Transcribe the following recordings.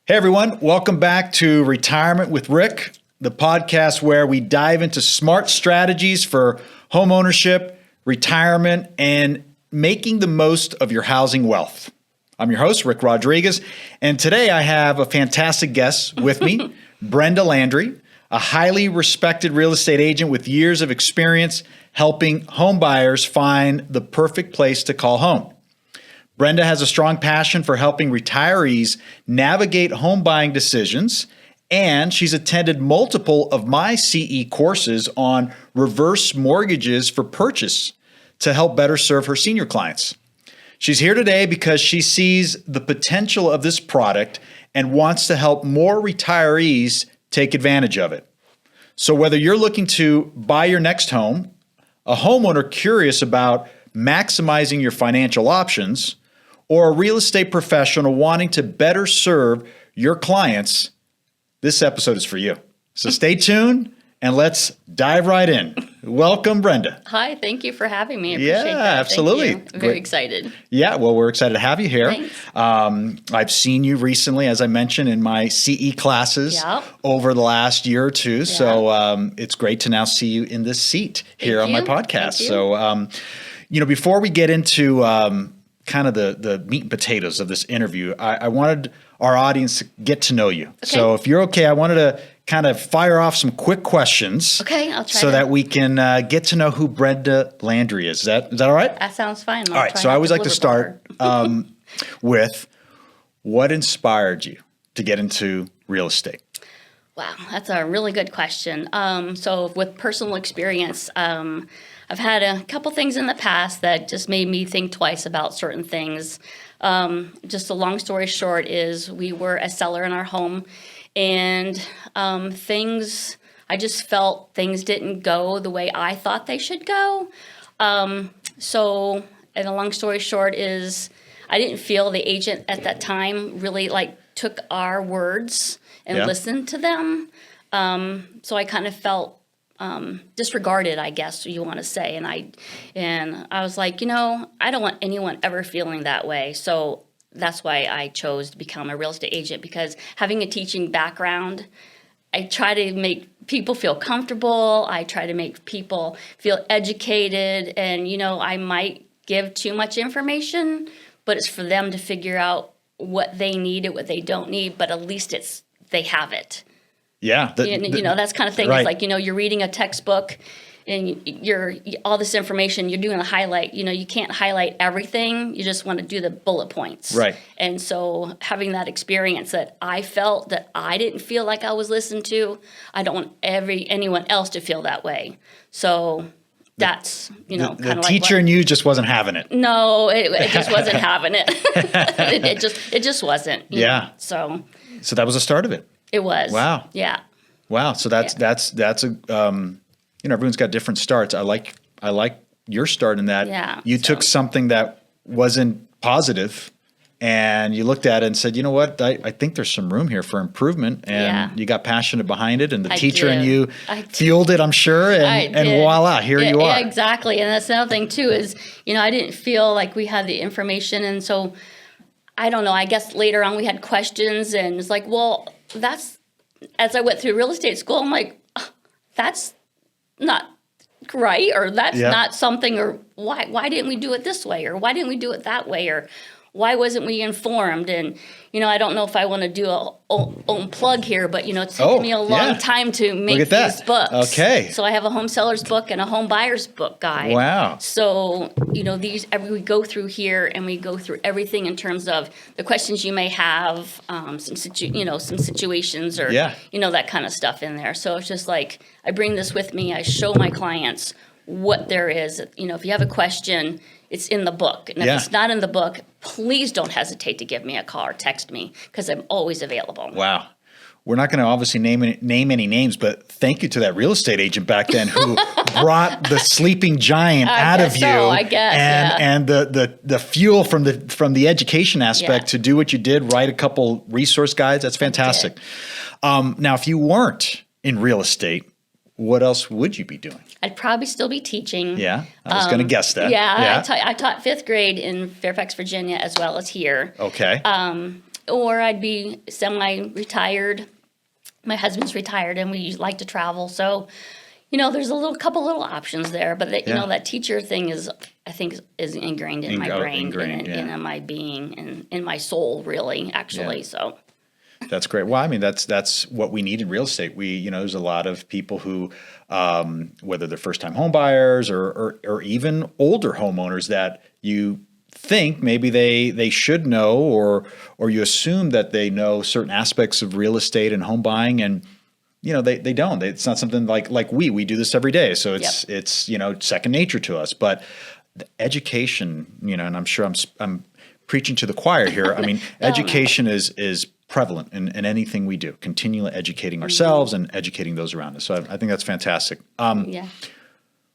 Hey everyone, welcome back to Retirement with Rick, the podcast where we dive into smart strategies for home ownership, retirement, and making the most of your housing wealth. I'm your host, Rick Rodriguez, and today I have a fantastic guest with me, Brenda Landry, a highly respected real estate agent with years of experience helping home buyers find the perfect place to call home. Brenda has a strong passion for helping retirees navigate home buying decisions, and she's attended multiple of my CE courses on reverse mortgages for purchase to help better serve her senior clients. She's here today because she sees the potential of this product and wants to help more retirees take advantage of it. So whether you're looking to buy your next home, a homeowner curious about maximizing your financial options, or a real estate professional wanting to better serve your clients, this episode is for you. So stay tuned and let's dive right in. Welcome, Brenda. Hi, thank you for having me. I appreciate that. Absolutely. Thank you. Very excited. Yeah, well, we're excited to have you here. Thanks. I've seen you recently, as I mentioned, in my CE classes over the last year or two. Yeah. So it's great to now see you in this seat here on my podcast. So, before we get into kind of the meat and potatoes of this interview, I wanted our audience to get to know you. Okay. So if you're okay, I wanted to kind of fire off some quick questions. Okay, I'll try so that we can get to know who Brenda Landry is. Is that all right? That sounds fine. All right, so I always like to start with what inspired you to get into real estate? Wow, that's a really good question. So with personal experience, I've had a couple things in the past that just made me think twice about certain things. Just a long story short is we were a seller in our home, and I just felt things didn't go the way I thought they should go. And a long story short is I didn't feel the agent at that time really took our words and listened to them. So I kind of felt disregarded, I guess you want to say. And I was like, I don't want anyone ever feeling that way. So that's why I chose to become a real estate agent, because having a teaching background, I try to make people feel comfortable. I try to make people feel educated. And, I might give too much information, but it's for them to figure out what they need and what they don't need, but at least they have it. Yeah. That's kind of thing. Right. It's like, you're reading a textbook and you're all this information, you're doing a highlight. You can't highlight everything. You just want to do the bullet points. Right. And so having that experience that I felt that I didn't feel like I was listened to, I don't want anyone else to feel that way. So that's, kind of like the teacher in you just wasn't having it. No, it just wasn't having it. it just wasn't. So that was the start of it. It was. Wow. Yeah. Wow. So that's a everyone's got different starts. I like your start in that you took something that wasn't positive and you looked at it and said, you know what, I think there's some room here for improvement, and you got passionate behind it, and the teacher in you fueled it, I'm sure, and voila, here you are. Yeah, exactly. And that's another thing too is, I didn't feel like we had the information, and so I don't know, I guess later on we had questions, and it's like, well, that's, as I went through real estate school, I'm like, that's not right, or that's not something, or why didn't we do it this way, or why didn't we do it that way, or why wasn't we informed? And I don't know if I want to do a own plug here, but it's taken me a long time to make these books. Okay. So I have a home seller's book and a home buyer's book guide. Wow. So we go through here and we go through everything in terms of the questions you may have, some situations, or that kind of stuff in there. So it's just like I bring this with me. I show my clients what there is. If you have a question, it's in the book. And if it's not in the book, please don't hesitate to give me a call or text me, because I'm always available. Wow. We're not going to obviously name any names, but thank you to that real estate agent back then who brought the sleeping giant out of you, and the fuel from the education aspect to do what you did, write a couple resource guides. That's fantastic. Now, if you weren't in real estate, what else would you be doing? I'd probably still be teaching. Yeah, I was going to guess that. I taught fifth grade in Fairfax, Virginia, as well as here. Okay. or I'd be semi-retired. My husband's retired, and we like to travel. So, there's couple little options there. But that teacher thing I think is ingrained in my brain, in my being, and in my soul, really, actually. Yeah. So. That's great. Well, I mean, that's what we need in real estate. There's a lot of people who, whether they're first-time home buyers or even older homeowners that you think maybe they should know, or you assume that they know certain aspects of real estate and home buying, and they don't. It's not something like we do this every day, so it's second nature to us. But the education, and I'm sure I'm preaching to the choir here. I mean, education is prevalent in anything we do, continually educating ourselves and educating those around us. So I think that's fantastic.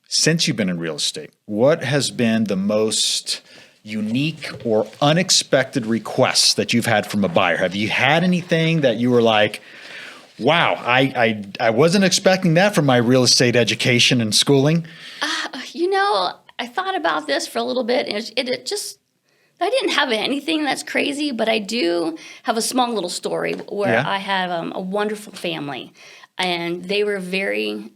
Since you've been in real estate, what has been the most unique or unexpected requests that you've had from a buyer? Have you had anything that you were like, wow, I wasn't expecting that from my real estate education and schooling? I thought about this for a little bit, and I didn't have anything that's crazy, but I do have a small little story where I had a wonderful family, and they were very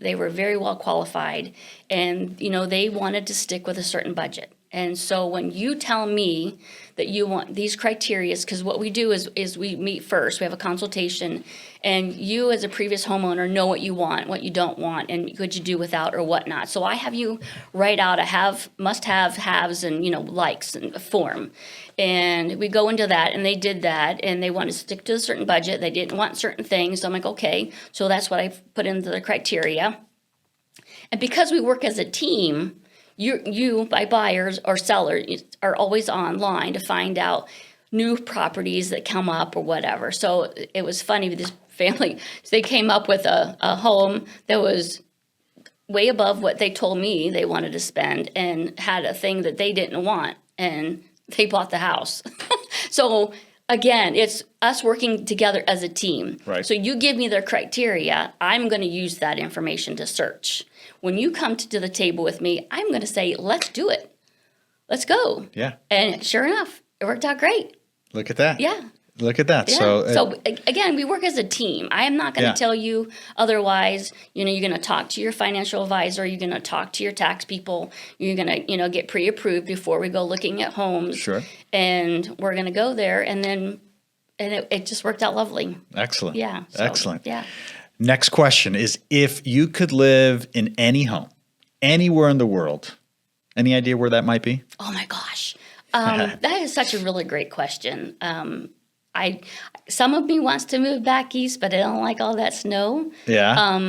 well qualified, and they wanted to stick with a certain budget. And so when you tell me that you want these criteria, because what we do is we meet first, we have a consultation, and you as a previous homeowner know what you want, what you don't want, and could you do without or whatnot. So I have you write out a must-have, haves, and likes and a form. And we go into that, and they did that, and they wanted to stick to a certain budget. They didn't want certain things. So I'm like, okay, so that's what I put into the criteria. And because we work as a team, you by buyers or sellers are always online to find out new properties that come up or whatever. So it was funny with this family. They came up with a home that was way above what they told me they wanted to spend, and had a thing that they didn't want, and they bought the house. So again, it's us working together as a team. Right. So you give me their criteria, I'm going to use that information to search. When you come to the table with me, I'm going to say, let's do it. Let's go. Yeah. And sure enough, it worked out great. Look at that. Yeah. Look at that. Yeah. So again, we work as a team. I am not going to tell you otherwise. You're going to talk to your financial advisor. You're going to talk to your tax people. You're going to, get pre-approved before we go looking at homes. Sure. And we're going to go there, and it just worked out lovely. Excellent. Yeah. Excellent. Yeah. Next question is, if you could live in any home, anywhere in the world, any idea where that might be? Oh my gosh. That is such a really great question. Some of me wants to move back east, but I don't like all that snow. Yeah.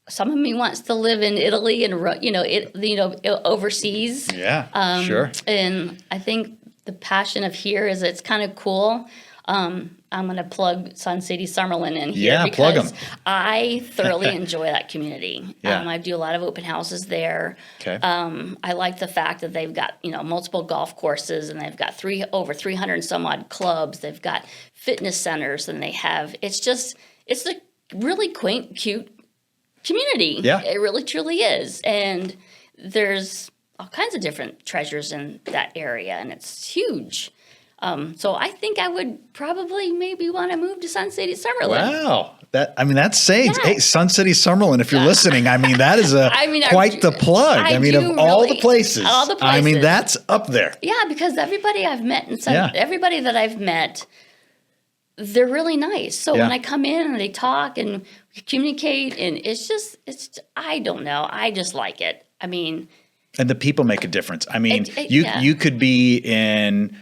Some of me wants to live in Italy and overseas. Yeah. Sure. And I think the passion of here is it's kind of cool. I'm going to plug Sun City Summerlin in here plug because 'em. I thoroughly enjoy that community. Yeah. I do a lot of open houses there. Okay. I like the fact that they've got multiple golf courses, and they've got over 300 and some odd clubs. They've got fitness centers, and it's a really quaint, cute community. Yeah. It really truly is, and there's all kinds of different treasures in that area, and it's huge. So I think I would probably maybe want to move to Sun City Summerlin. Wow. That's sage. Yeah. Hey, Sun City Summerlin, if you're listening, that is quite the plug. Of all the places. That's up there. Yeah, because everybody I've met everybody that I've met, they're really nice. So when I come in and they talk and we communicate, and I don't know. I just like it. And the people make a difference. You could be in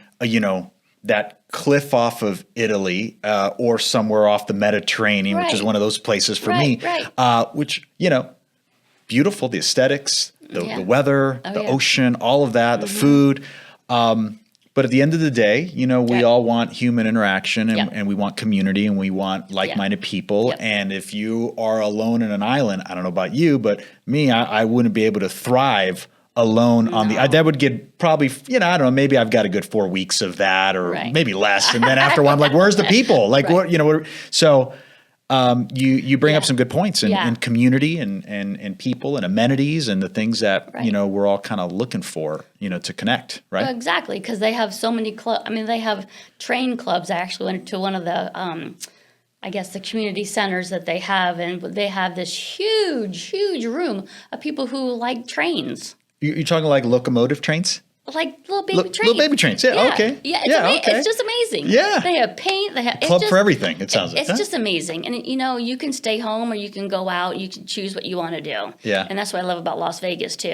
that cliff off of Italy or somewhere off the Mediterranean, which is one of those places for me, which, beautiful, the aesthetics, the weather, the ocean, all of that, the food. But at the end of the day, we all want human interaction, and we want community, and we want like-minded people. Yep. And if you are alone in an island, I don't know about you, but me, I wouldn't be able to thrive alone on that would get probably, I don't know, maybe I've got a good 4 weeks of that, or maybe less. And then after a while, I'm like, where's the people? Like what, so You bring up Yeah. some good points in, Yeah. in community and people and amenities and the things that, Right. we're all kind of looking for, to connect, right? Exactly, because they have so many clubs. I mean, they have train clubs. I actually went to one of the, I guess, the community centers that they have, and they have this huge room of people who like trains. You're talking like locomotive trains? Like little baby trains. Little baby trains. Yeah, okay. Yeah, Yeah, okay. it's just amazing. Yeah. They have paint. They have Club for everything, it sounds like. It's huh? just amazing. And, you can stay home or you can go out. You can choose what you want to do. Yeah. And that's what I love about Las Vegas, too.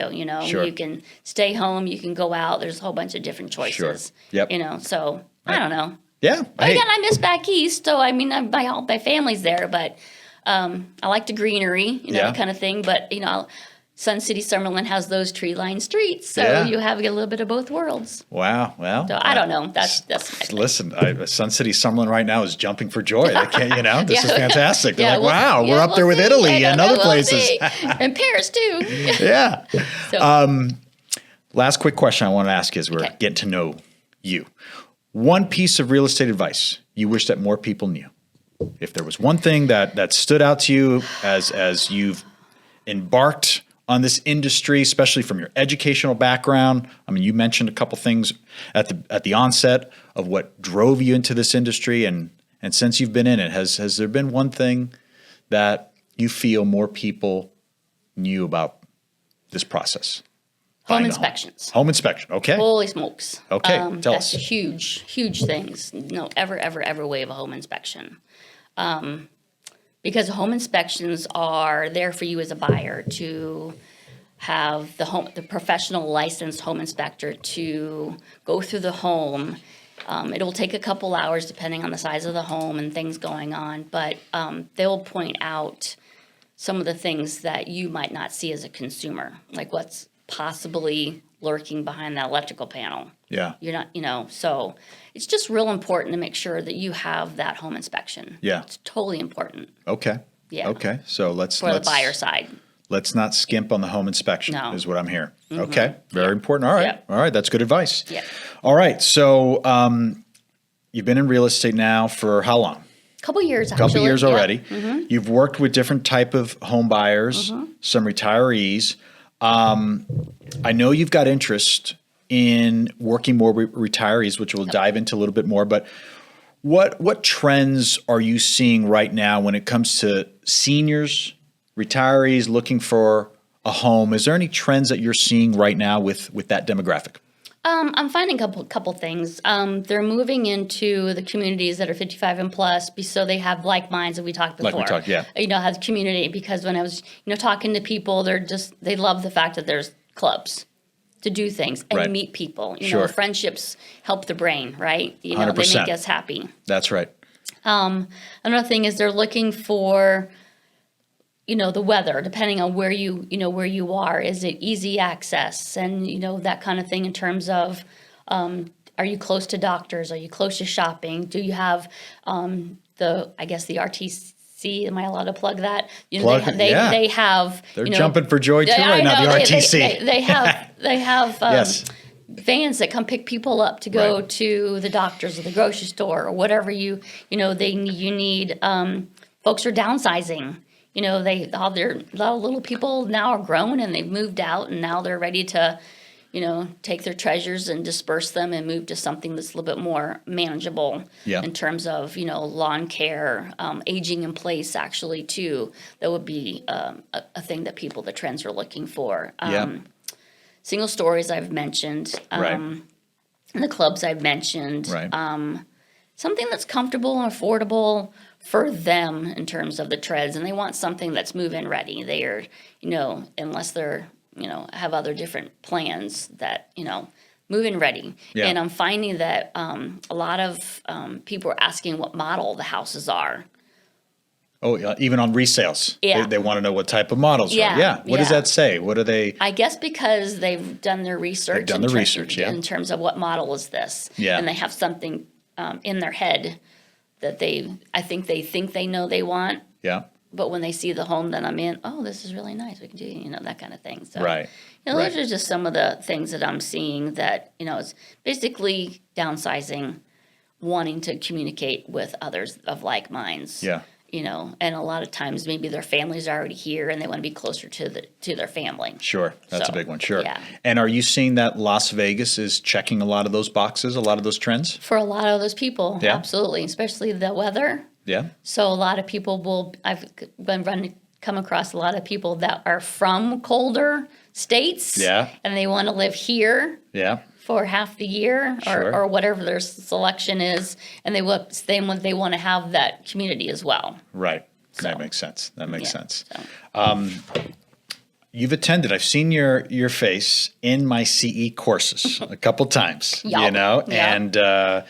Sure. You can stay home. You can go out. There's a whole bunch of different choices. Sure. Yep. So I don't know. Yeah. Hey, Again, I miss back east. So, I mean, my family's there. But I like the greenery, Yeah. that kind of thing. But, Sun City, Summerlin has those tree-lined streets. So Yeah. you have a little bit of both worlds. wow. Well, So I don't know. That's my thing. listen, Sun City Summerlin right now is jumping for joy. They can't, this is Yeah. fantastic. They're Yeah, like, we'll- wow, yeah, we're up there we'll with see. Italy I and know, other we'll places. see. And Paris, too. Yeah. So, Last quick question I want to ask is we're Okay. getting to know you. One piece of real estate advice you wish that more people knew. If there was one thing that stood out to you as you've embarked on this industry, especially from your educational background. I mean, you mentioned a couple things at the onset of what drove you into this industry, and since you've been in it, has there been one thing that you feel more people knew about this process? home Buying a inspections. Home inspection. Okay. Holy smokes. Okay, tell that's us. huge things. No, ever waive a home inspection. Because home inspections are there for you as a buyer to have the professional licensed home inspector to go through the home. It'll take a couple hours depending on the size of the home and things going on, but they'll point out some of the things that you might not see as a consumer, like what's possibly lurking behind that electrical panel. Yeah. You're not, so it's just real important to make sure that you have that home inspection. Yeah. It's totally important Okay. Yeah. Okay. So let's for the buyer side. Let's not skimp on the home inspection. No. Is what I'm hearing. Okay. Very important. All right. Yeah. All right. That's good advice. Yeah. All right. So you've been in real estate now for how long? Couple years, actually. Couple years Yeah. already. You've worked with different type of home buyers, some retirees. I know you've got interest in working more with retirees, which we'll dive into a little bit more. But what trends are you seeing right now when it comes to seniors, retirees looking for a home? Is there any trends that you're seeing right now with that demographic? I'm finding a couple things. They're moving into the communities that are 55 and plus, so they have like minds that we talked before. Like we talked, yeah. Have community, because when I was, talking to people, they love the fact that there's clubs to do things and Right. meet people. Sure. Friendships help the brain, right? They 100%. make us happy. That's right. Another thing is they're looking for, the weather, depending on where you are. Is it easy access and, that kind of thing in terms of, are you close to doctors? Are you close to shopping? Do you have the RTC? Am I allowed to plug that? Plug it, yeah. They have. They're jumping for joy too I right now, know, the RTC. They have Yes. vans that come pick people up to go Right. to the doctors or the grocery store or whatever you need. Folks are downsizing. All their little people now are grown and they've moved out, and now they're ready to, take their treasures and disperse them and move to something that's a little bit more manageable Yeah. in terms of, lawn care, aging in place actually too. That would be a thing that the trends are looking for. Yeah. Single stories I've mentioned, Right. and the clubs I've mentioned. Right. Something that's comfortable and affordable for them in terms of the treads, and they want something that's move-in ready. They are, unless they're, have other different plans that, move-in ready. Yeah. And I'm finding that a lot of people are asking what model the houses are. Oh, yeah, even on resales. Yeah. They want to know what type of models Yeah, are. Yeah. What does yeah. that say? What are they? I guess because they've done their research. They've done the research, yeah. In terms of what model is this. Yeah. And they have something in their head that I think they know they want. Yeah. But when they see the home that I'm in, oh, this is really nice. We can do, that kind of thing. So, Right. Those are just some of the things that I'm seeing that, it's basically downsizing, wanting to communicate with others of like minds. Yeah. and a lot of times maybe their family's already here and they want to be closer to their family. Sure. That's a So, big one. Sure. yeah. And are you seeing that Las Vegas is checking a lot of those boxes, a lot of those trends? For a lot of those people, Yeah. absolutely, especially the weather. Yeah. So a lot of people I've come across a lot of people that are from colder states. Yeah. And they want to live here Yeah. for half the year Sure. or whatever their selection is. And they want to have that community as well. Right. That So, makes sense. That makes yeah, sense. so. You've attended, I've seen your face in my CE courses a couple times, Yup. Yeah.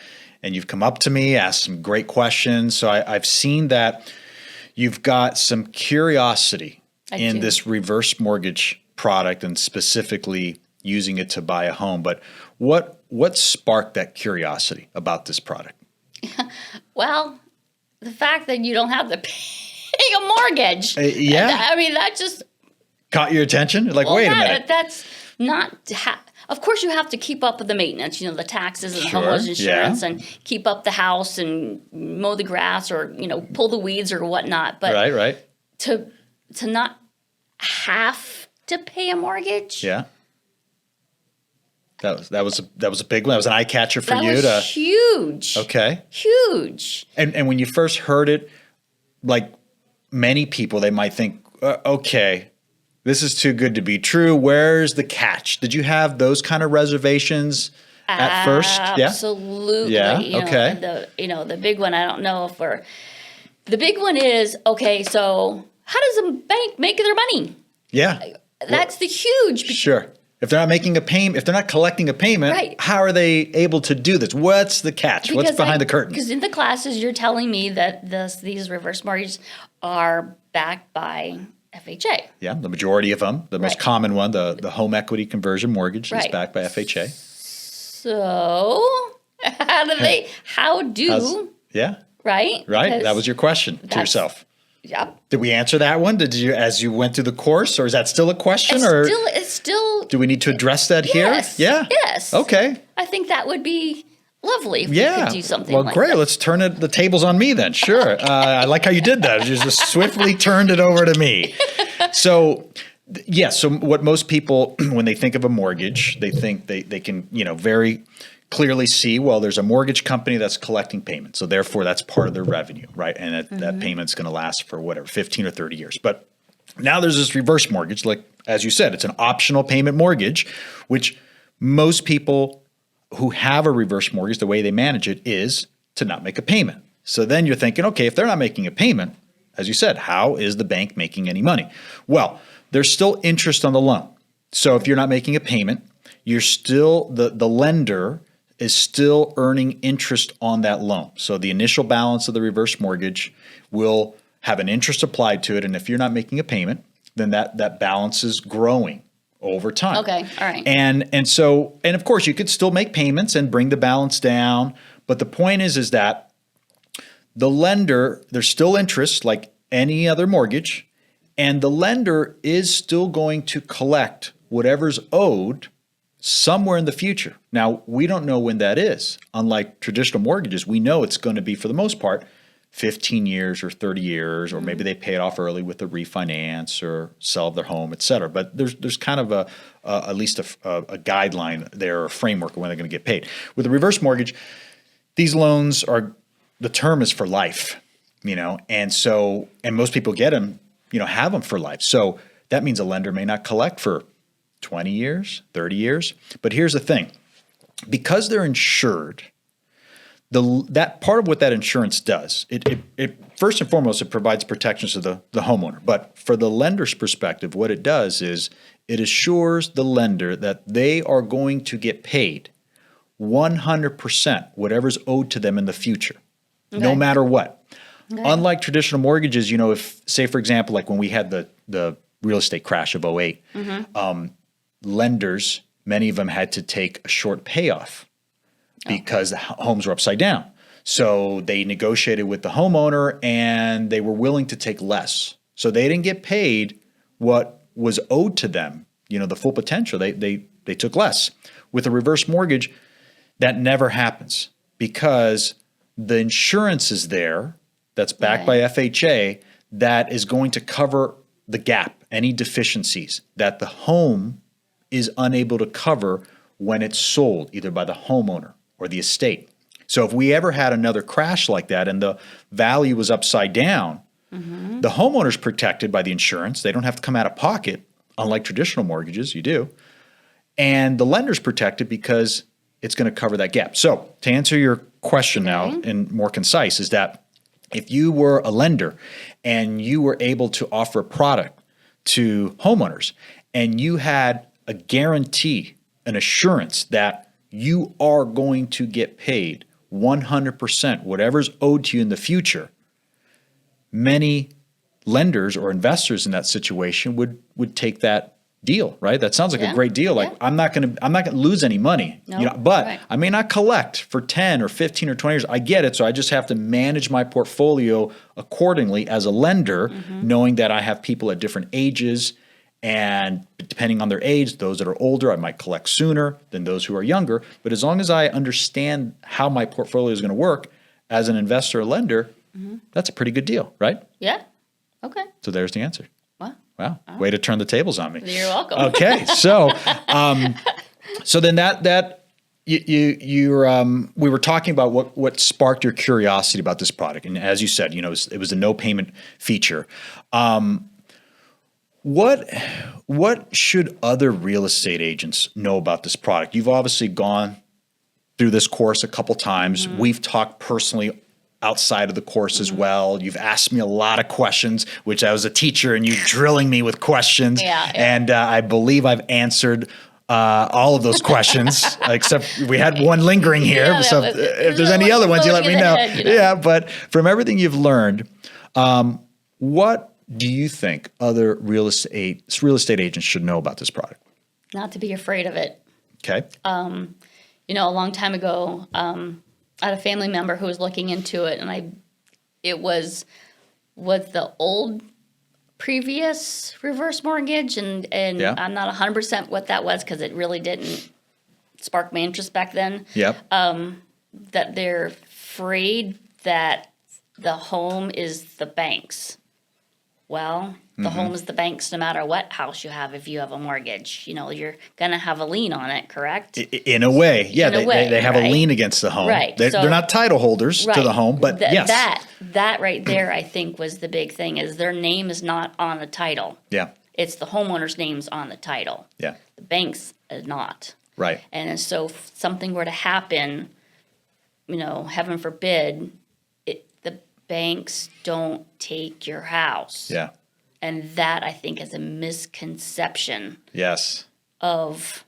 And you've come up to me, asked some great questions. So I've seen that you've got some curiosity in do. this reverse mortgage product and specifically using it to buy a home. But what sparked that curiosity about this product? Well, the fact that you don't have to pay a mortgage. Yeah. I mean, that just Caught your attention? Like, wait a minute. That's not. Of course, you have to keep up with the maintenance. The taxes and Sure, homeowners insurance, yeah. and keep up the house and mow the grass or pull the weeds or whatnot. But Right. to not have to pay a mortgage. Yeah. That was a big one. That was an eye catcher for That you was to. huge. Okay. Huge. And when you first heard it, like many people, they might think, okay, this is too good to be true. Where's the catch? Did you have those kind of reservations at first? Yeah. Absolutely. Yeah, okay. And the big one. I don't know if we're. The big one is okay. So how does a bank make their money? Yeah. That's the huge. Sure. If they're not making a payment, if they're not collecting a payment, Right. how are they able to do this? What's the catch? What's behind the curtain? Because in the classes, you're telling me that these reverse mortgages are backed by FHA. Yeah, the majority of them. The most Right. common one, the home equity conversion mortgage, is Right. backed by FHA. So how do Yeah, right? right. Because That was your question to that's- yourself. Yep. Did we answer that one? Did you, as you went through the course, or is that still a question? It's still. Do we need to address that Yes. here? Yeah. Yes. Okay. I think that would be lovely if we Yeah. could do something Well, like great. that. Let's turn the tables on me then. Sure. I like how you did that. You just swiftly turned it over to me. So, yes. So what most people, when they think of a mortgage, they think they can, very clearly see, well, there's a mortgage company that's collecting payments. So therefore that's part of their revenue, right? And that payment's going to last for whatever, 15 or 30 years. But now there's this reverse mortgage, like, as you said, it's an optional payment mortgage, which most people who have a reverse mortgage, the way they manage it is to not make a payment. So then you're thinking, okay, if they're not making a payment, as you said, how is the bank making any money? Well, there's still interest on the loan. So if you're not making a payment, you're still, the lender is still earning interest on that loan. So the initial balance of the reverse mortgage will have an interest applied to it. And if you're not making a payment, then that balance is growing over time. Okay, all right. And of course you could still make payments and bring the balance down. But the point is that the lender, there's still interest like any other mortgage, and the lender is still going to collect whatever's owed somewhere in the future. Now, we don't know when that is. Unlike traditional mortgages, we know it's going to be, for the most part, 15 years or 30 years, or maybe they pay it off early with a refinance or sell their home, et cetera. But there's kind of at least a guideline there, or a framework of when they're going to get paid. With a reverse mortgage, these loans the term is for life, and most people get them, have them for life. So that means a lender may not collect for 20 years, 30 years. But here's the thing. Because they're insured, that part of what that insurance does, it first and foremost, it provides protections to the homeowner. But for the lender's perspective, what it does is it assures the lender that they are going to get paid 100% whatever's owed to them in the future, no matter what. Okay. Unlike traditional mortgages, if, say, for example, like when we had the real estate crash of 2008, lenders, many of them had to take a short payoff because the homes were upside down. So they negotiated with the homeowner and they were willing to take less. So they didn't get paid what was owed to them, the full potential. They took less. With a reverse mortgage, that never happens because the insurance is there that's backed by FHA that is going to cover the gap, any deficiencies that the home is unable to cover when it's sold, either by the homeowner or the estate. So if we ever had another crash like that and the value was upside down, the homeowner's protected by the insurance. They don't have to come out of pocket, unlike traditional mortgages, you do. And the lender's protected because it's going to cover that gap. So to answer your question now and more concise is that if you were a lender and you were able to offer a product to homeowners and you had a guarantee, an assurance that you are going to get paid 100%, whatever's owed to you in the future, many lenders or investors in that situation would take that deal, right? That sounds like a great deal. Like I'm not going to lose any money, but I may not collect for 10 or 15 or 20 years. I get it. So I just have to manage my portfolio accordingly as a lender, knowing that I have people at different ages, and depending on their age, those that are older, I might collect sooner than those who are younger. But as long as I understand how my portfolio is going to work as an investor or lender, that's a pretty good deal, right? Yeah. Okay. So there's the answer. Wow. Oh. Way to turn the tables on me. You're welcome. Okay. So, so then we were talking about what sparked your curiosity about this product. And as you said, it was a no payment feature. What should other real estate agents know about this product? You've obviously gone through this course a couple times. We've talked personally outside of the course as well. You've asked me a lot of questions, which I was a teacher and you drilling me with questions. And I believe I've answered all of those questions, except we had one lingering here. So if there's any other ones, you let me know. Yeah, but from everything you've learned, what do you think other real estate agents should know about this product? Not to be afraid of it. Okay. A long time ago, I had a family member who was looking into it, and it was the old previous reverse mortgage, and I'm not 100% what that was because it really didn't spark my interest back then. Yep. That they're afraid that the home is the bank's. Well, the home is the bank's no matter what house you have. If you have a mortgage, you're going to have a lien on it, correct? In a way. Yeah, they have a lien against the home. Right. They're not title holders to the home, but yes. That right there, I think, was the big thing, is their name is not on the title. Yeah. It's the homeowner's name's on the title. Yeah. The bank's is not. Right. And so if something were to happen, heaven forbid, the banks don't take your house. Yeah. And that, I think, is a misconception. Yes. Of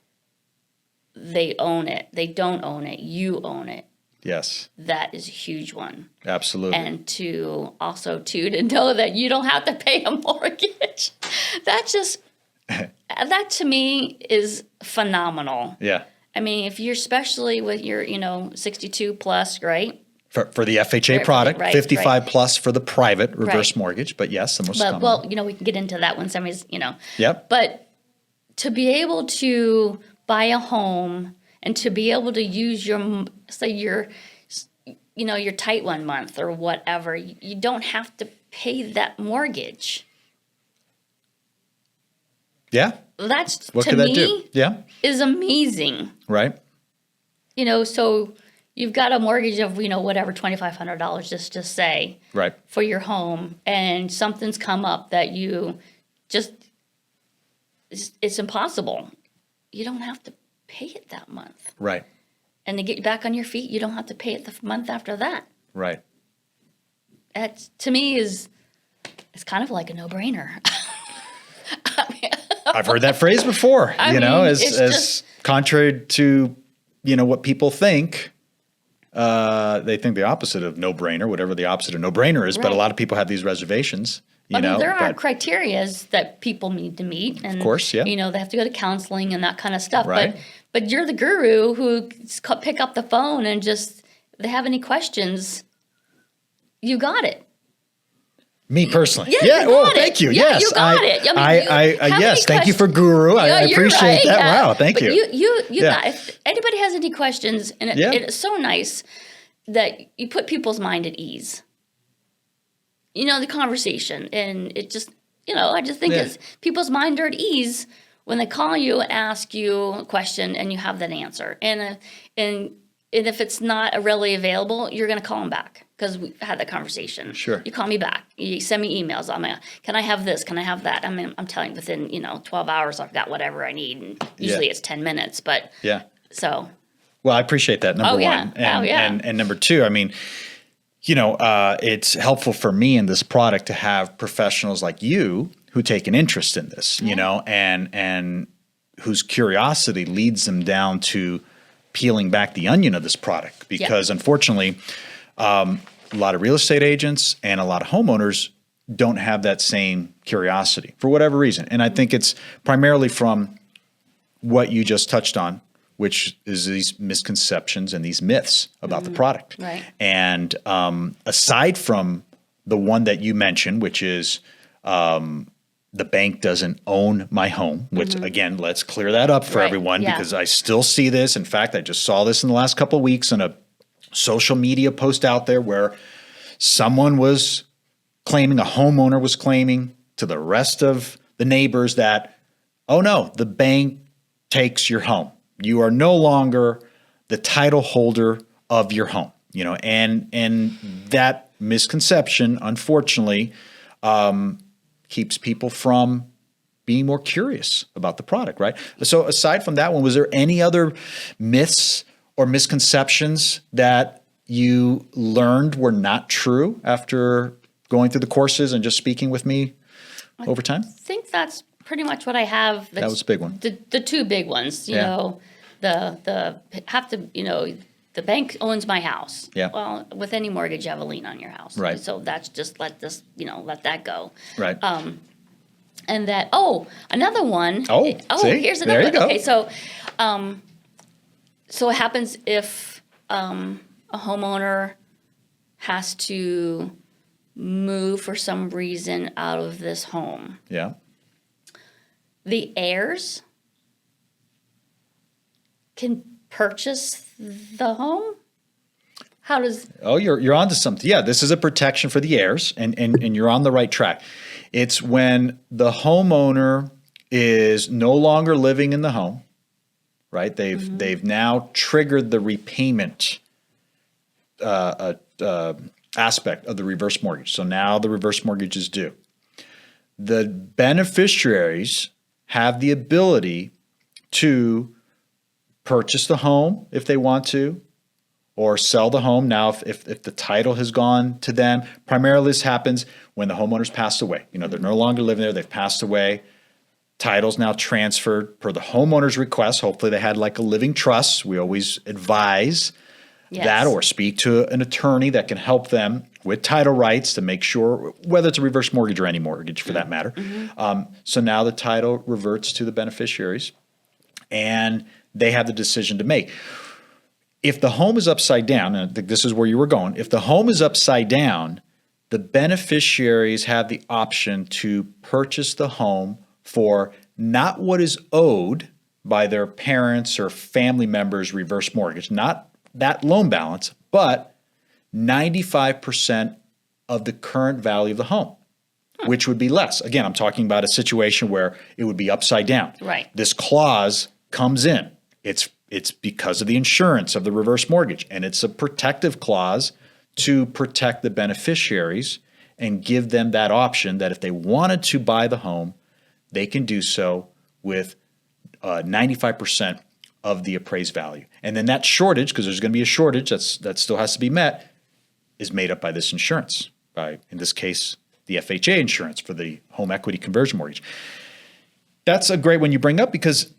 they own it. They don't own it. You own it. Yes. That is a huge one. Absolutely. And to know that you don't have to pay a mortgage. That to me is phenomenal. Yeah. I mean, if you're especially with your, 62 plus, right? For the FHA product, 55 plus for the private reverse mortgage, but yes, the most common. Well, we can get into that when somebody's, Yep. But to be able to buy a home and to be able to use your tight 1 month or whatever, you don't have to pay that mortgage. Yeah. That's, what to could me, that do? Yeah. Is amazing. Right. So you've got a mortgage of, whatever, $2,500, just say. Right. For your home, and something's come up that it's impossible. You don't have to pay it that month. Right. And to get you back on your feet, you don't have to pay it the month after that. Right. That, to me, it's kind of like a no-brainer. I've heard that phrase before, as contrary to, what people think. They think the opposite of no-brainer, whatever the opposite of no-brainer is. Right. But a lot of people have these reservations. There are criterias that people need to meet, and of course, yeah. They have to go to counseling and that kind of stuff. Right. But you're the guru who pick up the phone and just, if they have any questions, you got it. Me personally. Yeah. Thank you. Yeah, yes. you got it. Yes. Thank you for guru. I appreciate that. Yeah. Wow. Thank you. You got it. If anybody has any questions, and it's so nice that you put people's mind at ease. the conversation. And it just, I just think it's people's mind are at ease when they call you and ask you a question and you have that answer. And if it's not really available, you're going to call them back because we've had that conversation. Sure. You call me back. You send me emails. Can I have this? Can I have that? I'm telling you, within 12 hours, I've got whatever I need. And usually it's 10 minutes, but so. Well, I appreciate that, number one. And number two, it's helpful for me in this product to have professionals like you who take an interest in this, and whose curiosity leads them down to peeling back the onion of this product. Because unfortunately, a lot of real estate agents and a lot of homeowners don't have that same curiosity for whatever reason. And I think it's primarily from what you just touched on, which is these misconceptions and these myths about the product. Right. And aside from the one that you mentioned, which is the bank doesn't own my home, which again, let's clear that up for everyone because I still see this. In fact, I just saw this in the last couple of weeks in a social media post out there where someone was claiming, a homeowner was claiming to the rest of the neighbors that, oh no, the bank takes your home. You are no longer the title holder of your home, and that misconception, unfortunately, keeps people from being more curious about the product, right? So aside from that one, was there any other myths or misconceptions that you learned were not true after going through the courses and just speaking with me over time? I think that's pretty much what I have. That was a big one. The two big ones, the bank owns my house. Yeah. Well, with any mortgage, you have a lien on your house. Right. So that's just let that go. Right. And that, another one. See? Here's There another you one. go. Okay, so what happens if a homeowner has to move for some reason out of this home? Yeah. The heirs can purchase the home? How does... Oh, you're onto something. Yeah, this is a protection for the heirs, and you're on the right track. It's when the homeowner is no longer living in the home, right? They've now triggered the repayment aspect of the reverse mortgage. So now the reverse mortgage is due. The beneficiaries have the ability to purchase the home if they want to, or sell the home now if the title has gone to them. Primarily this happens when the homeowner's passed away. They're no longer living there, they've passed away. Title's now transferred per the homeowner's request. Hopefully they had like a living trust. We always advise that, or speak to an attorney that can help them with title rights to make sure, whether it's a reverse mortgage or any mortgage for that matter. So now the title reverts to the beneficiaries and they have the decision to make. If the home is upside down, and I think this is where you were going, if the home is upside down, the beneficiaries have the option to purchase the home for not what is owed by their parents or family members' reverse mortgage, not that loan balance, but 95% of the current value of the home, which would be less. Again, I'm talking about a situation where it would be upside down. Right. This clause comes in. It's because of the insurance of the reverse mortgage, and it's a protective clause to protect the beneficiaries and give them that option that if they wanted to buy the home, they can do so with 95% of the appraised value. And then that shortage, because there's going to be a shortage that still has to be met, is made up by this insurance, by, in this case, the FHA insurance for the home equity conversion mortgage. That's a great one you bring up because,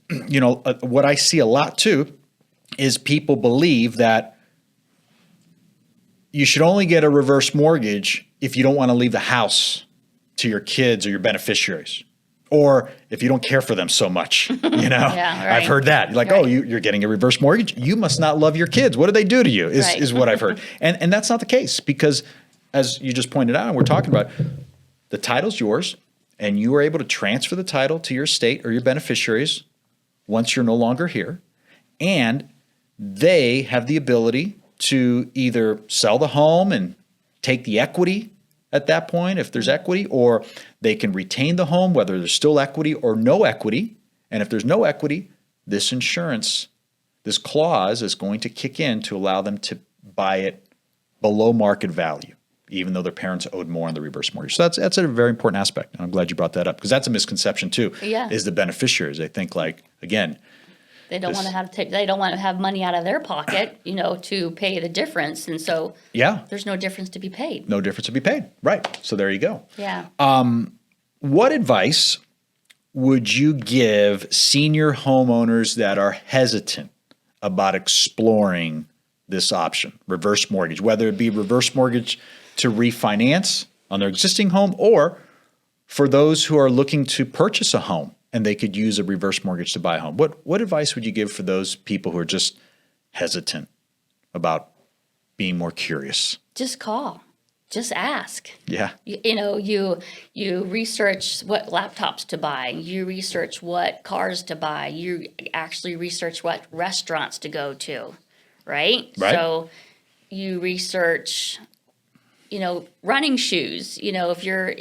what I see a lot too is people believe that you should only get a reverse mortgage if you don't want to leave the house to your kids or your beneficiaries, or if you don't care for them so much. Yeah, right. I've heard that. You're like, right. Oh, you're getting a reverse mortgage? You must not love your kids. What do they do to you is what I've heard. And that's not the case because, as you just pointed out and we're talking about, the title's yours. And you are able to transfer the title to your estate or your beneficiaries once you're no longer here. And they have the ability to either sell the home and take the equity at that point if there's equity, or they can retain the home whether there's still equity or no equity. And if there's no equity, this insurance, this clause is going to kick in to allow them to buy it below market value, even though their parents owed more on the reverse mortgage. So that's a very important aspect. And I'm glad you brought that up, because that's a misconception too, is the beneficiaries. They think, like, again, they don't want to have money out of their pocket, to pay the difference. And so there's no difference to be paid. No difference to be paid. Right. So there you go. Yeah. What advice would you give senior homeowners that are hesitant about exploring this option, reverse mortgage, whether it be reverse mortgage to refinance on their existing home, or for those who are looking to purchase a home and they could use a reverse mortgage to buy a home? What advice would you give for those people who are just hesitant about being more curious? Just call. Just ask. Yeah. You research what laptops to buy. You research what cars to buy. You actually research what restaurants to go to, right? So you research, running shoes. If you're,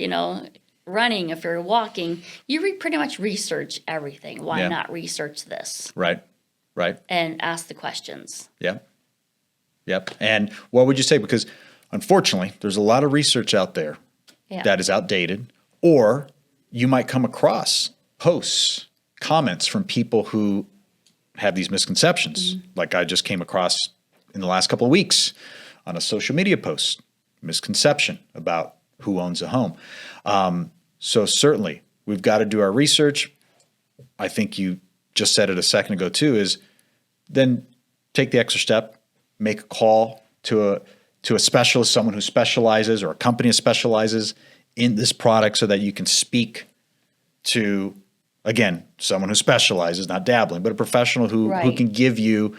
running, if you're walking, you pretty much research everything. Why not research this? Right. And ask the questions. Yep. And what would you say? Because unfortunately, there's a lot of research out there that is outdated, or you might come across posts, comments from people who have these misconceptions. Like I just came across in the last couple of weeks on a social media post, misconception about who owns a home. So certainly we've got to do our research. I think you just said it a second ago too, is then take the extra step, make a call to a specialist, someone who specializes, or a company that specializes in this product, so that you can speak to, again, someone who specializes, not dabbling, but a professional who can give you,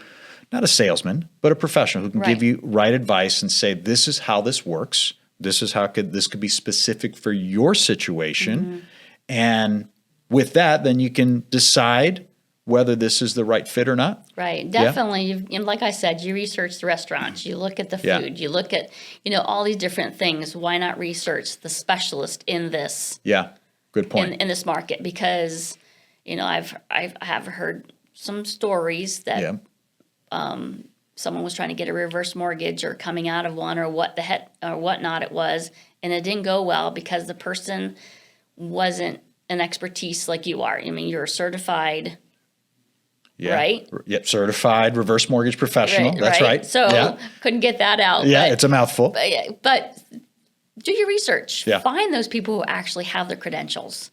not a salesman, but a professional who can give you right advice and say, this is how this works. This is how this could be specific for your situation. And with that, then you can decide whether this is the right fit or not. Right, definitely. Like I said, you research the restaurants, you look at the food, you look at, all these different things. Why not research the specialist in this? Yeah, good point. In this market, because, I have heard some stories that someone was trying to get a reverse mortgage or coming out of one, or what the heck or whatnot it was, and it didn't go well because the person wasn't an expertise like you are. I mean, you're certified. Right? Yep, certified reverse mortgage professional. That's right. So couldn't get that out. Yeah, it's a mouthful. But do your research. Yeah. Find those people who actually have the credentials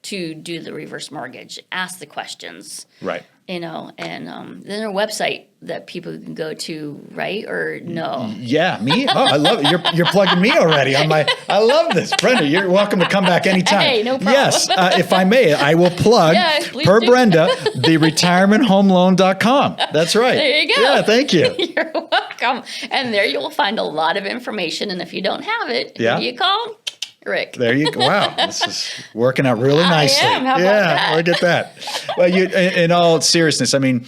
to do the reverse mortgage. Ask the questions. Right. And then there's a website that people can go to, right? Or no? Yeah, me? Oh, I love it. You're plugging me already. I love this. Brenda, you're welcome to come back anytime. Hey, no problem. Yes, if I may, I will plug, per do. Brenda, the retirementhomeloan.com. That's right. There you go. Yeah, thank you. You're welcome. And there you will find a lot of information. And if you don't have it, who do you call? Rick. There you go. Wow, this is working out really nicely. I am. How about that? Look at that. Well, in all seriousness, I mean,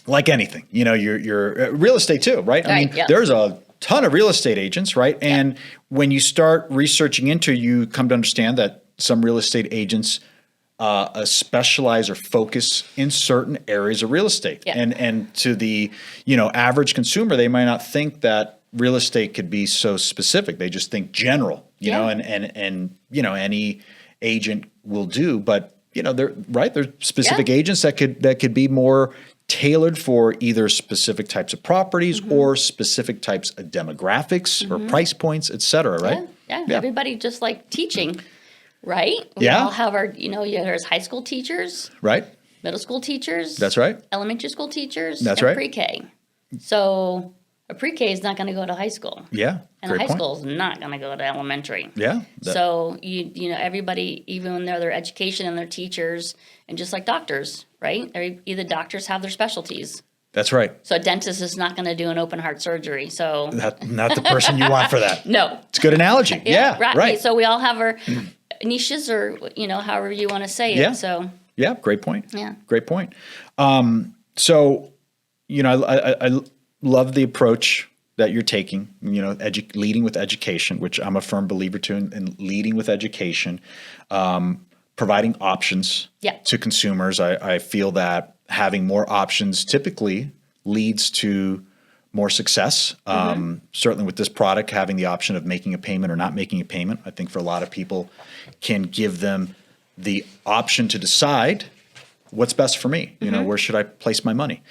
like anything, you're real estate too, right? I mean, there's a ton of real estate agents, right? And when you start researching into, you come to understand that some real estate agents specialize or focus in certain areas of real estate. And to the average consumer, they might not think that real estate could be so specific. They just think general, and any agent will do. But there's specific agents that could be more tailored for either specific types of properties or specific types of demographics or price points, et cetera, right? Yeah. Everybody, just like teaching, right? We all have our, there's high school teachers, right? Middle school teachers. That's right. Elementary school teachers. That's and right. Pre-K. So a pre-K is not going to go to high school. Yeah. And a high school is not going to go to elementary. Yeah. So everybody, even when they're their education and their teachers, and just like doctors, right? Either doctors have their specialties. That's right. So a dentist is not going to do an open heart surgery. So not the person you want for that. No. It's a good analogy. Yeah. Right. So we all have our niches, or however you want to say it. Yeah. So yeah, great point. Yeah. Great point. So I love the approach that you're taking, leading with education, which I'm a firm believer to in leading with education, providing options to consumers. I feel that having more options typically leads to more success. Certainly with this product, having the option of making a payment or not making a payment, I think for a lot of people can give them the option to decide what's best for me. Where should I place my money?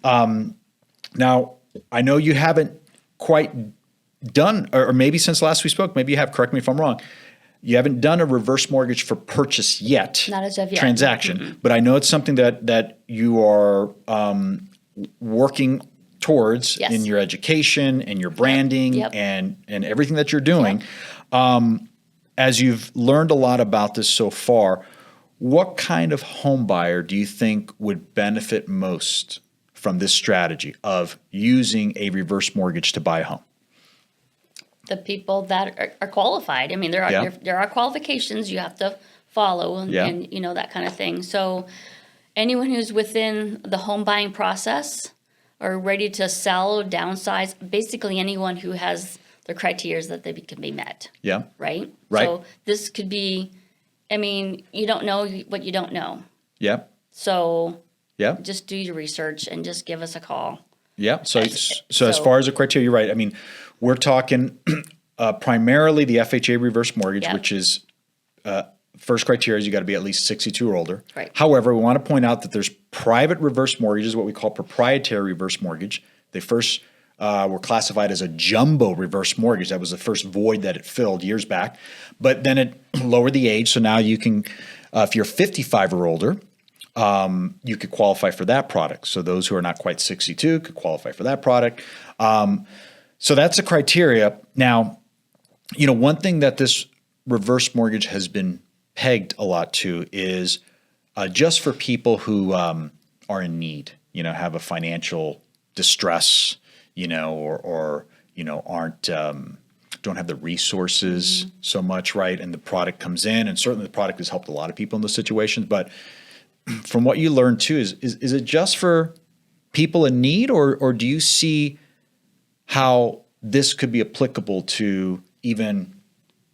Now, I know you haven't quite done, or maybe since last we spoke, maybe you have, correct me if I'm wrong, you haven't done a reverse mortgage for purchase yet. Not as of yet. Transaction. But I know it's something that you are working towards in your education and your branding and everything that you're doing. As you've learned a lot about this so far, what kind of home buyer do you think would benefit most from this strategy of using a reverse mortgage to buy a home? The people that are qualified. I mean, there are qualifications you have to follow and that kind of thing. So anyone who's within the home buying process or ready to sell, downsize, basically anyone who has the criteria that they can be met. Right? So this could be, I mean, you don't know what you don't know. So just do your research and just give us a call. So as far as the criteria, you're right. I mean, we're talking primarily the FHA reverse mortgage, which is first criteria is you got to be at least 62 or older. However, we want to point out that there's private reverse mortgages, what we call proprietary reverse mortgage. They first were classified as a jumbo reverse mortgage. That was the first void that it filled years back. But then it lowered the age. So now you can, if you're 55 or older, you could qualify for that product. So those who are not quite 62 could qualify for that product. So that's the criteria. Now, one thing that this reverse mortgage has been pegged a lot to is just for people who are in need, have a financial distress, or aren't don't have the resources so much, right? And the product comes in, and certainly the product has helped a lot of people in those situations. But from what you learned too, is it just for people in need, or do you see how this could be applicable to even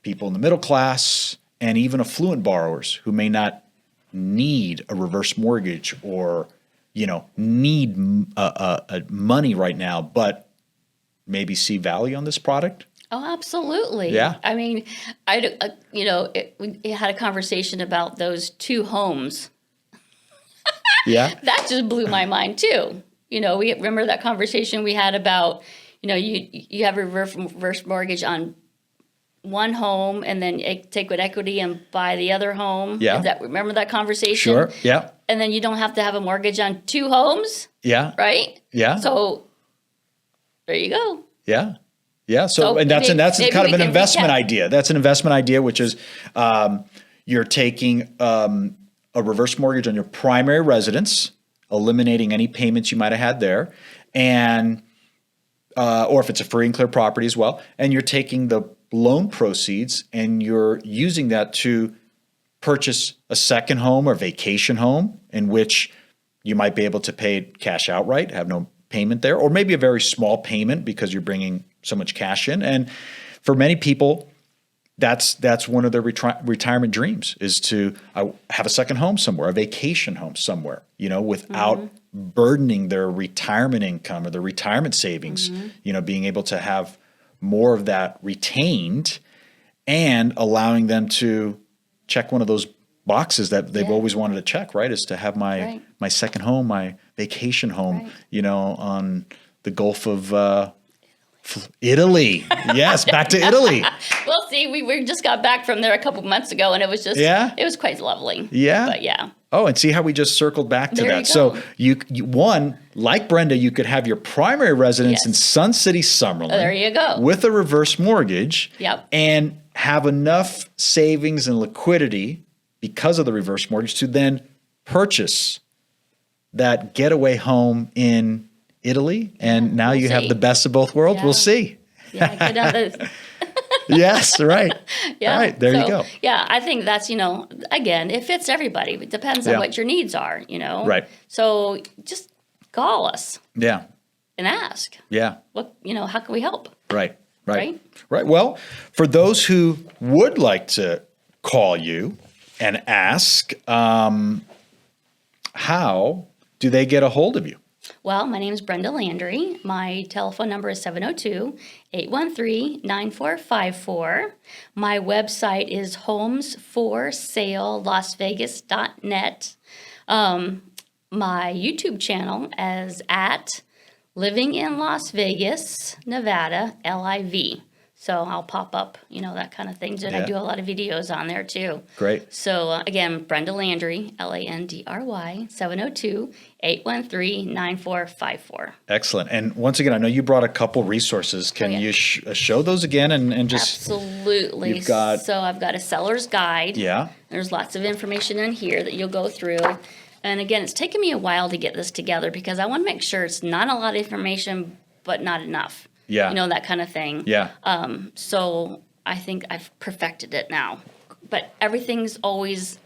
people in the middle class and even affluent borrowers who may not need a reverse mortgage or need money right now, but maybe see value on this product? Oh, absolutely. Yeah. I mean, we had a conversation about those two homes. That just blew my mind too. We remember that conversation we had about, you have a reverse mortgage on one home and then take with equity and buy the other home. Remember that conversation? Sure. Yeah. And then you don't have to have a mortgage on two homes. Right? So there you go. So and that's kind of an investment idea. That's an investment idea, which is you're taking a reverse mortgage on your primary residence, eliminating any payments you might have had there, and or if it's a free and clear property as well, and you're taking the loan proceeds and you're using that to purchase a second home or vacation home in which you might be able to pay cash outright, have no payment there, or maybe a very small payment because you're bringing so much cash in. And for many people, that's one of their retirement dreams, is to have a second home somewhere, a vacation home somewhere, without burdening their retirement income or their retirement savings, being able to have more of that retained and allowing them to check one of those boxes that they've always wanted to check, right? Is to have my second home, my vacation home, on the Gulf of Italy. Yes, back to Italy. Well, see, we just got back from there a couple months ago, and it was just it was quite lovely. But Oh, and see how we just circled back to that. So you one, like Brenda, you could have your primary residence in Sun City, Summerlin. There you go. With a reverse mortgage. And have enough savings and liquidity because of the reverse mortgage to then purchase that getaway home in Italy. And now you have the best of both worlds. We'll see. Get out of Yes, right. All right, there you go. Yeah, I think that's, again, it fits everybody. It depends on what your needs are, Right. So just call us. Yeah. and ask, Yeah. how can we help? Right. Right? Right. Well, for those who would like to call you and ask, how do they get a hold of you? Well, my name is Brenda Landry. My telephone number is 702-813-9454. My website is homesforsalelasvegas.net. My YouTube channel is at Living in Las Vegas, Nevada, LIV. So I'll pop up, that kind of things. And I Yeah. do a lot of videos on there too. Great. So again, Brenda Landry, Landry, 702-813-9454. Excellent. And once again, I know you brought a couple resources. Can you show those again and just Absolutely. You've got- So I've got a seller's guide. Yeah. There's lots of information in here that you'll go through. And again, it's taken me a while to get this together because I want to make sure it's not a lot of information, but not enough. Yeah. That kind of thing. Yeah. So I think I've perfected it now. But everything's always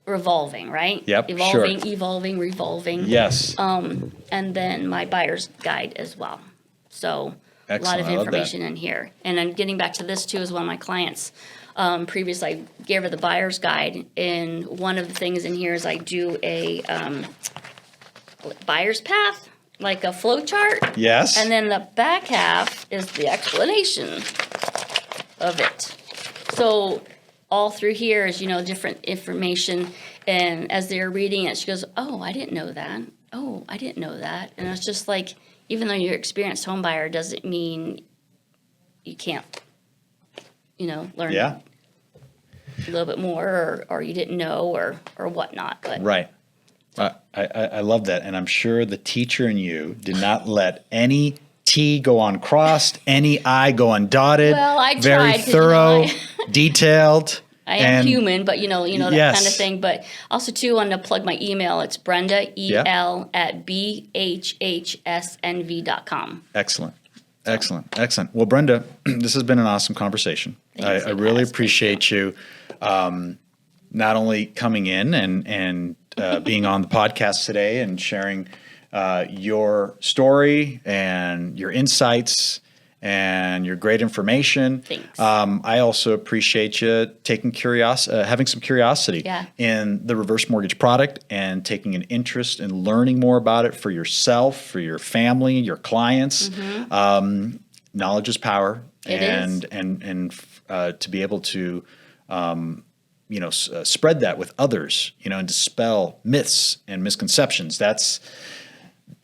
revolving, right? Yep, Evolving, sure. evolving, revolving. Yes. And then my buyer's guide as well. So a lot Excellent. of I love that. information in here. And then getting back to this too is one of my clients. Previously, I gave her the buyer's guide, and one of the things in here is I do a buyer's path, like a flow chart. Yes. And then the back half is the explanation of it. So all through here is, different information. And as they're reading it, she goes, "Oh, I didn't know that. Oh, I didn't know that." And it's just like, even though you're an experienced home buyer, doesn't mean you can't, learn Yeah. a little bit more or you didn't know or whatnot. But Right. I love that. And I'm sure the teacher in you did not let any T go uncrossed, any I go undotted. Well, I very tried 'cause, thorough, detailed. I am human, but that Yes. kind of thing. But also too, wanted to plug my email. It's Brenda EL at bhhsnv.com. Excellent. Excellent. Well, Brenda, this has been an awesome conversation. Thanks, I really Thank appreciate you not only coming in and being on the podcast today and sharing your story and your insights and your great information. Thanks. I also appreciate you having some curiosity Yeah. in the reverse mortgage product and taking an interest in learning more about it for yourself, for your family, your clients. Knowledge is power. It is. And to be able to spread that with others, and dispel myths and misconceptions.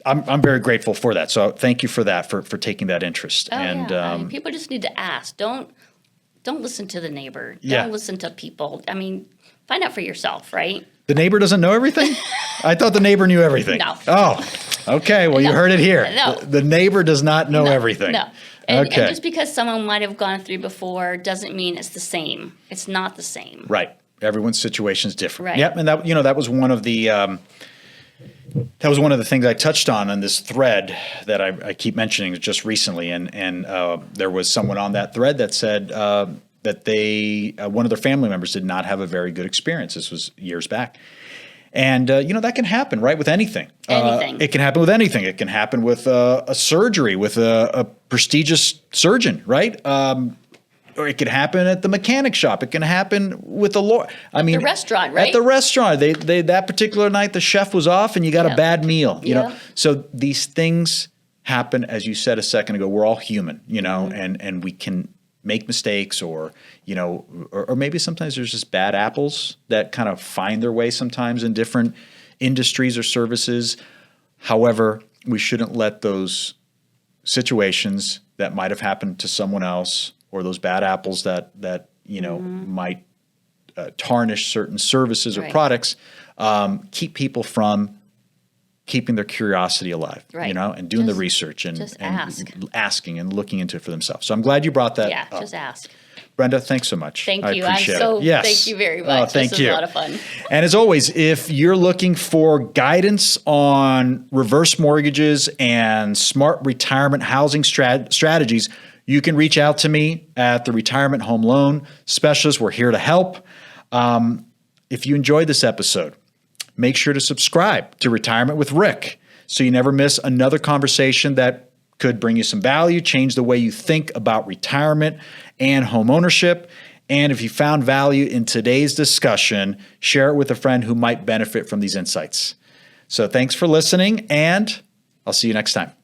I'm very grateful for that. So thank you for that, for taking that interest. Oh, And yeah. People just need to ask. Don't listen to the neighbor. Yeah. Don't listen to people. Find out for yourself, right? the neighbor doesn't know everything? I thought the neighbor knew everything. No. Oh, okay. Well, you heard it here. No. The neighbor does not know everything. No. And Okay. just because someone might have gone through before doesn't mean it's the same. It's not the same. Right. Everyone's situation is different. Right. Yep. And that was one of the things I touched on this thread that I keep mentioning just recently. And there was someone on that thread that said that one of their family members did not have a very good experience. This was years back. And, that can happen, right, with anything. Anything. It can happen with anything. It can happen with a surgery, with a prestigious surgeon, right? Or it could happen at the mechanic shop. It can happen with a lawyer. The restaurant, right? At the restaurant. They that particular night, the chef was off and you got a bad meal, you know? Yeah. So these things happen, as you said a second ago, we're all human, and we can make mistakes or maybe sometimes there's just bad apples that kind of find their way sometimes in different industries or services. However, we shouldn't let those situations that might have happened to someone else or those bad apples that might tarnish certain services or Right. products keep people from keeping their curiosity alive, Right. and doing the Just- research and ask. asking and looking into it for themselves. So I'm glad you brought that Yeah, up. just ask. Brenda, thanks so much. Thank I you. appreciate it. Yes. Thank you very Oh, much. thank This you. was a lot of fun. And as always, if you're looking for guidance on reverse mortgages and smart retirement housing strategies, you can reach out to me at the Retirement Home Loan Specialist. We're here to help. If you enjoyed this episode, make sure to subscribe to Retirement with Rick so you never miss another conversation that could bring you some value, change the way you think about retirement and home ownership. And if you found value in today's discussion, share it with a friend who might benefit from these insights. So thanks for listening, and I'll see you next time.